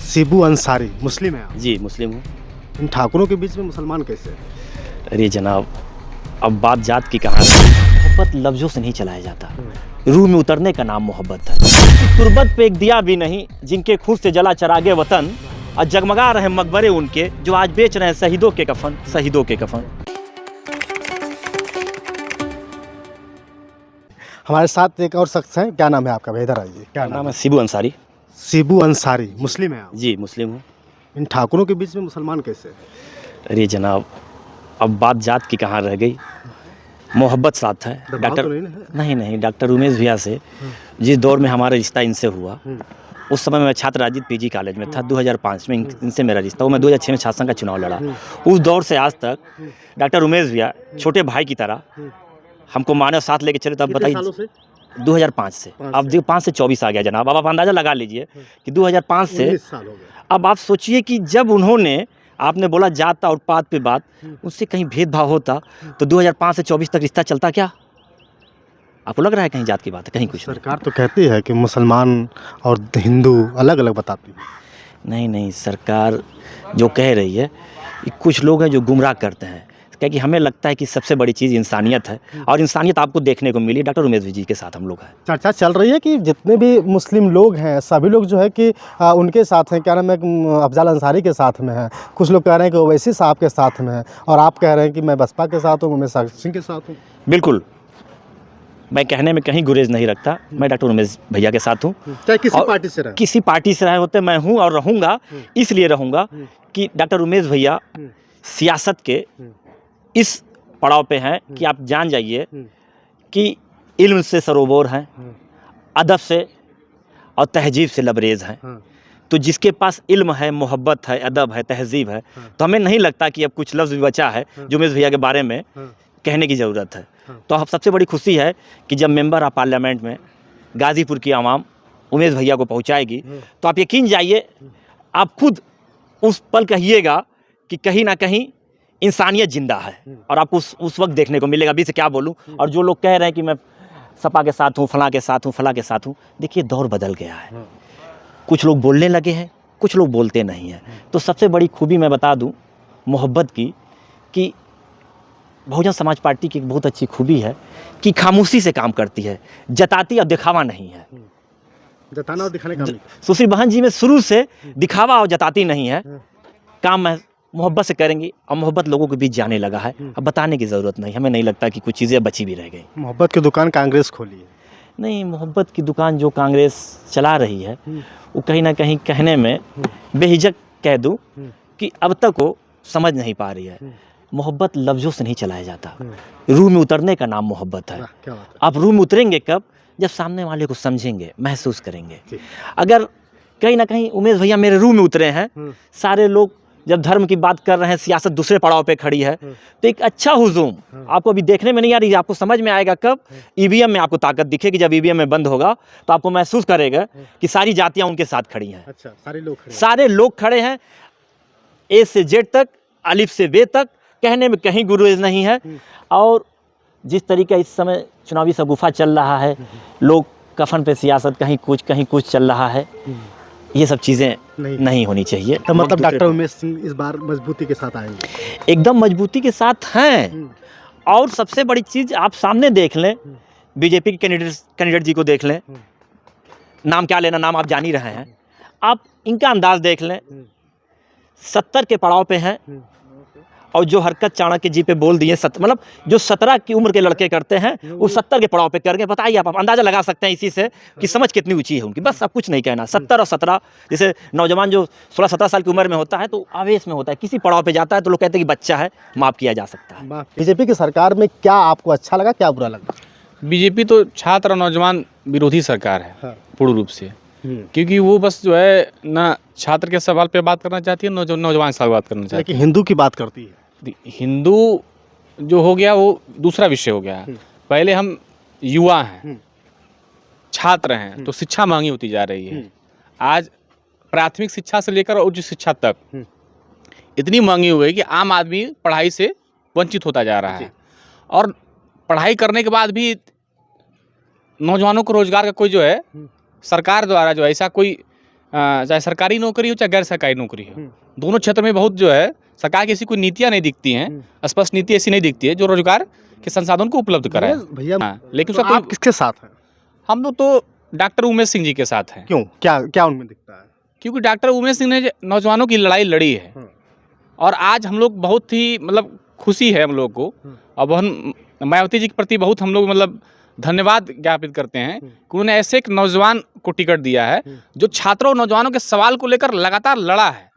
शिबू अंसारी मुस्लिम है आप? जी मुस्लिम हूँ। इन ठाकुरों के बीच में मुसलमान कैसे? अरे जनाब, अब बात जात की कहाँ है? मोहब्बत लफ्ज़ों से नहीं चलाया जाता, रूह में उतरने का नाम मोहब्बत है। तुर्बत पे एक दिया भी नहीं, जिनके खून से जला चरागे वतन, और जगमगा रहे मकबरे उनके जो आज बेच रहे हैं शहीदों के कफन, शहीदों के कफन। हमारे साथ एक और शख्स हैं, क्या नाम है आपका? इधर आइए। क्या नाम है शिबू अंसारी। शिबू अंसारी मुस्लिम है आप? जी मुस्लिम हूँ। इन ठाकुरों के बीच में मुसलमान कैसे? अरे जनाब, अब बात जात की कहाँ रह गई? मोहब्बत साथ है। दबाव तो नहीं ना है? नहीं, डॉक्टर उमेश भैया से जिस दौर में हमारा रिश्ता इनसे हुआ, उस समय मैं छात्र राजनीति पीजी कॉलेज में था। 2005 में इनसे मेरा रिश्ता हुआ। मैं 2006 में छात्र संघ का चुनाव लड़ा। उस दौर से आज तक डॉक्टर उमेश भैया छोटे भाई की तरह हमको माने साथ लेके चले। तब कितने सालों बताइए, से? 2005 से अब 5 से 24 आ गया जनाब। अब आप अंदाज़ा लगा लीजिए कि 2005 से 19 साल हो गए। अब आप सोचिए कि जब उन्होंने, आपने बोला जात और पात पे बात, उससे कहीं भेदभाव होता तो 2005 से 24 तक रिश्ता चलता क्या? आपको लग रहा है कहीं जात की बात है? कहीं कुछ नहीं। सरकार तो कहती है कि मुसलमान और हिंदू अलग अलग बताती है। नहीं, सरकार जो कह रही है, ये कुछ लोग हैं जो गुमराह करते हैं। क्योंकि हमें लगता है कि सबसे बड़ी चीज़ इंसानियत है, और इंसानियत आपको देखने को मिली डॉक्टर उमेश जी के साथ हम लोग हैं। चर्चा चल रही है कि जितने भी मुस्लिम लोग हैं सभी लोग जो है कि उनके साथ हैं, क्या नाम है, अफजल अंसारी के साथ में हैं। कुछ लोग कह रहे हैं कि ओवैसी साहब के साथ में हैं, और आप कह रहे हैं कि मैं बसपा के साथ हूँ, मैं सागर सिंह के साथ हूँ। बिल्कुल, मैं कहने में कहीं गुरेज नहीं रखता। मैं डॉक्टर उमेश भैया के साथ हूँ। चाहे किसी पार्टी से रहे। किसी पार्टी से रहे होते मैं हूँ और रहूँगा। इसलिए रहूँगा कि डॉक्टर उमेश भैया सियासत के इस पड़ाव पे हैं कि आप जान जाइए कि इल्म से सरोबोर हैं, अदब से और तहजीब से लबरेज हैं। तो जिसके पास इल्म है, मोहब्बत है, अदब है, तहजीब है, तो हमें नहीं लगता कि अब कुछ लफ्ज़ भी बचा है जो उमेश भैया के बारे में कहने की ज़रूरत है। तो अब सबसे बड़ी खुशी है कि जब मेंबर ऑफ पार्लियामेंट में गाज़ीपुर की आवाम उमेश भैया को पहुंचाएगी, तो आप यकीन जाइए, आप खुद उस पल कहिएगा कि कहीं ना कहीं इंसानियत जिंदा है, और आपको उस वक्त देखने को मिलेगा। अभी से क्या बोलूं। और जो लोग कह रहे हैं कि मैं सपा के साथ हूँ, फलां के साथ हूँ, फलां के साथ हूँ, देखिए दौर बदल गया है। कुछ लोग बोलने लगे हैं, कुछ लोग बोलते नहीं हैं। तो सबसे बड़ी खूबी मैं बता दूं मोहब्बत की, कि बहुजन समाज पार्टी की एक बहुत अच्छी खूबी है कि खामोशी से काम करती है, जताती और दिखावा नहीं है। जताना और दिखाने का सुश्री बहन जी में शुरू से दिखावा और जताती नहीं है। काम मैं मोहब्बत से करेंगी, और मोहब्बत लोगों के बीच जाने लगा है। अब बताने की ज़रूरत नहीं, हमें नहीं लगता कि कुछ चीज़ें बची भी रह गई। मोहब्बत की दुकान कांग्रेस खोली है। नहीं, मोहब्बत की दुकान जो कांग्रेस चला रही है, वो कहीं ना कहीं कहने में बेहिजक कह दूं कि अब तक वो समझ नहीं पा रही है। मोहब्बत लफ्ज़ों से नहीं चलाया जाता, रूह में उतरने का नाम मोहब्बत है। क्या बात है? आप रूह में उतरेंगे कब? जब सामने वाले को समझेंगे, महसूस करेंगे। अगर कहीं ना कहीं उमेश भैया मेरे रूह में उतरे हैं, सारे लोग जब धर्म की बात कर रहे हैं, सियासत दूसरे पड़ाव पे खड़ी है, तो एक अच्छा हुजूम आपको अभी देखने में नहीं आ रही है। आपको समझ में आएगा कब? ईवीएम में आपको ताकत दिखेगी। जब ईवीएम में बंद होगा तो आपको महसूस करेगा कि सारी जातियां उनके साथ खड़ी हैं। अच्छा, सारे लोग खड़े हैं, ए से जेड तक, अलिफ से बे तक। कहने में कहीं गुरेज नहीं है। और जिस तरीके इस समय चुनावी शगुफा चल रहा है, लोग कफन पे सियासत, कहीं कुछ चल रहा है, ये सब चीज़ें नहीं होनी चाहिए। तो मतलब डॉक्टर उमेश सिंह इस बार मजबूती के साथ आएंगे? एकदम मजबूती के साथ हैं। और सबसे बड़ी चीज़ आप सामने देख लें, बीजेपी के कैंडिडेट जी को देख लें, नाम क्या लेना, नाम आप जान ही रहे हैं। आप इनका अंदाज देख लें, 70 के पड़ाव पे हैं, और जो हरकत चाणक्य जी पे बोल दिए, मतलब जो 17 की उम्र के लड़के करते हैं, वो 70 के पड़ाव पे कर गए। बताइए, आप अंदाजा लगा सकते हैं इसी से कि समझ कितनी ऊंची है उनकी। बस अब कुछ नहीं कहना। 70 और 17, जैसे नौजवान जो 16-17 साल की उम्र में होता है तो आवेश में होता है, किसी पड़ाव पे जाता है तो लोग कहते हैं कि बच्चा है, माफ़ किया जा सकता है। बीजेपी की सरकार में क्या आपको अच्छा लगा, क्या बुरा लगा? बीजेपी तो छात्र और नौजवान विरोधी सरकार है पूर्ण रूप से। क्योंकि वो बस जो है ना छात्र के सवाल पे बात करना चाहती है, नौजवान से बात करना चाहती है। हिंदू की बात करती है। हिंदू जो हो गया वो दूसरा विषय हो गया। पहले हम युवा हैं, छात्र हैं, तो शिक्षा महंगी होती जा रही है। आज प्राथमिक शिक्षा से लेकर उच्च शिक्षा तक इतनी महंगी हो गई कि आम आदमी पढ़ाई से वंचित होता जा रहा है। और पढ़ाई करने के बाद भी नौजवानों को रोजगार का कोई जो है सरकार द्वारा जो ऐसा कोई चाहे सरकारी नौकरी हो चाहे गैर सरकारी नौकरी हो, दोनों क्षेत्र में बहुत जो है सरकार की ऐसी कोई नीतियाँ नहीं दिखती हैं, स्पष्ट नीति ऐसी नहीं दिखती है जो रोजगार के संसाधन को उपलब्ध कराए। भैया हाँ, लेकिन तो उसका आप कोई, किसके साथ हैं? हम लोग तो डॉक्टर उमेश सिंह जी के साथ हैं, क्यों, क्या क्या उनमें दिखता है? क्योंकि डॉक्टर उमेश सिंह ने नौजवानों की लड़ाई लड़ी है और आज हम लोग बहुत ही मतलब खुशी है हम लोग को, और बहुत मायावती जी के प्रति बहुत हम लोग मतलब धन्यवाद ज्ञापित करते हैं कि उन्होंने ऐसे एक नौजवान को टिकट दिया है जो छात्रों और नौजवानों के सवाल को लेकर लगातार लड़ा है।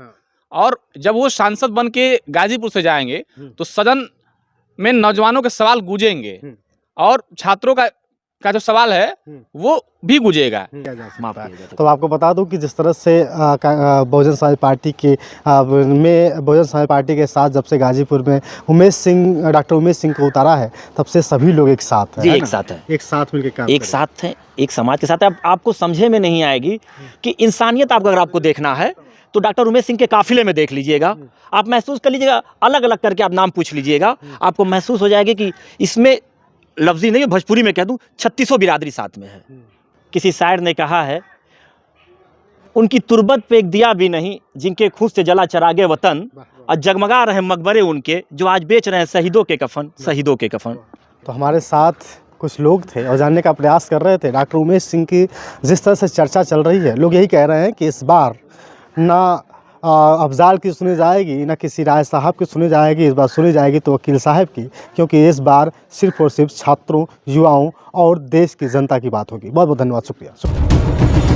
और जब वो सांसद बन के गाजीपुर से जाएंगे तो सदन में नौजवानों के सवाल गूंजेंगे और छात्रों का जो सवाल है वो भी गूंजेगा। माफ कीजिएगा। तो आपको बता दूं कि जिस तरह से बहुजन समाज पार्टी के बहुजन समाज पार्टी के साथ जब से गाजीपुर में डॉक्टर उमेश सिंह को उतारा है, तब से सभी लोग एक साथ हैं। जी, है एक ना? साथ है, एक साथ मिलकर काम एक करें। साथ है, एक समाज के साथ है। अब आपको समझे में नहीं आएगी कि इंसानियत अगर आपको देखना है तो डॉक्टर उमेश सिंह के काफिले में देख लीजिएगा, आप महसूस कर लीजिएगा, अलग अलग करके आप नाम पूछ लीजिएगा, आपको महसूस हो जाएगा कि इसमें लफ्जी नहीं, भोजपुरी में कह दूं 3600 बिरादरी साथ में है। किसी शायर ने कहा है, उनकी तुर्बत पे एक दिया भी नहीं जिनके खून से जला चरागे वतन, और जगमगा रहे मकबरे उनके जो आज बेच रहे हैं शहीदों के कफन, शहीदों के कफन। तो हमारे साथ कुछ लोग थे और जानने का प्रयास कर रहे थे डॉक्टर उमेश सिंह की जिस तरह से चर्चा चल रही है, लोग यही कह रहे हैं कि इस बार ना अफजाल की सुनी जाएगी ना किसी राय साहब की सुनी जाएगी, इस बार सुनी जाएगी तो वकील साहब की, क्योंकि इस बार सिर्फ और सिर्फ छात्रों, युवाओं और देश की जनता की बात होगी। बहुत बहुत धन्यवाद, शुक्रिया।